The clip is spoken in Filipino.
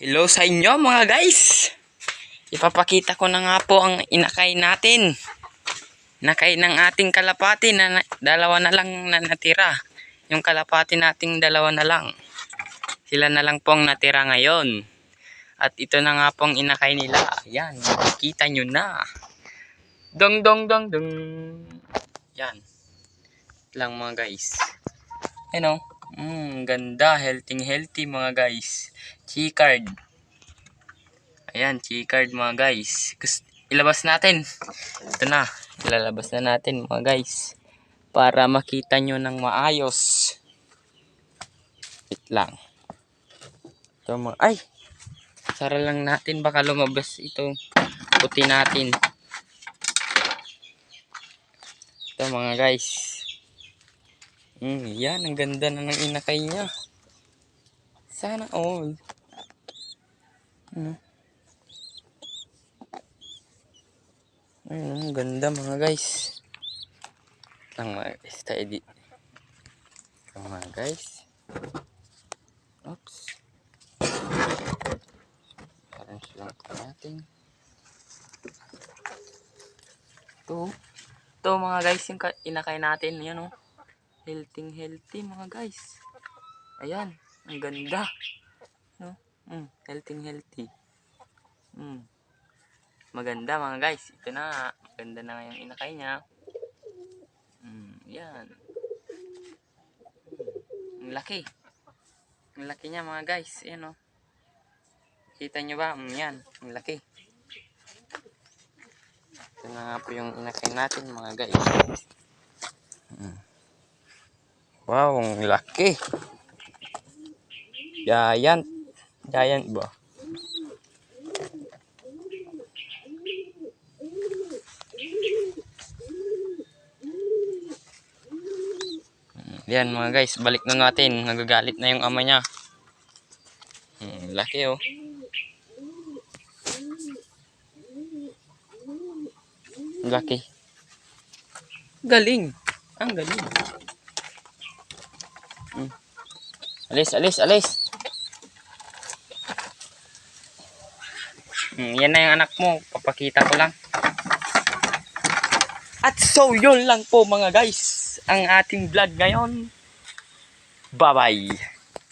Hello sa inyo mga guys. Ipapakita ko na nga po ang inakay natin. Inakay ng ating kalapati na dalawa na lang na natira. Yung kalapati nating dalawa na lang. Sila na lang po ang natira ngayon. At ito na nga po ang inakay nila. Yan, makikita nyo na. Dong dong dong dong. Yan. Lang mga guys. Ano? Ganda, healthy mga guys. G-card. Ayan, G-card mga guys. Ilabas natin. Ito na, ilalabas na natin mga guys. Para makita nyo ng maayos. Wait lang. Ito mga, ay! Sara lang natin, baka lumabas ito. Puti natin. Ito mga guys. Yan, ang ganda na ng inakay niya. Sana all. Ang ganda mga guys. Lang mga guys, steady. Ito mga guys. Oops. Parang silang natin. Ito mga guys, yung inakay natin. Yan o. Healthy mga guys. Ayan, ang ganda. No? Healthy. Maganda mga guys. Ito na. Maganda na yung inakay niya. Yan. Ang laki. Ang laki niya mga guys. Ayan o. Kita nyo ba? Yan. Ang laki. Ito na nga po yung inakay natin mga guys. Wow, ang laki. Giant. Giant ba? Yan mga guys, balik na natin. Nagagalit na yung ama niya. Laki oh. Laki. Galing. Ang galing. Alis. Yan na yung anak mo. Papakita ko lang. At so yun lang po mga guys. Ang ating vlog ngayon. Bye bye.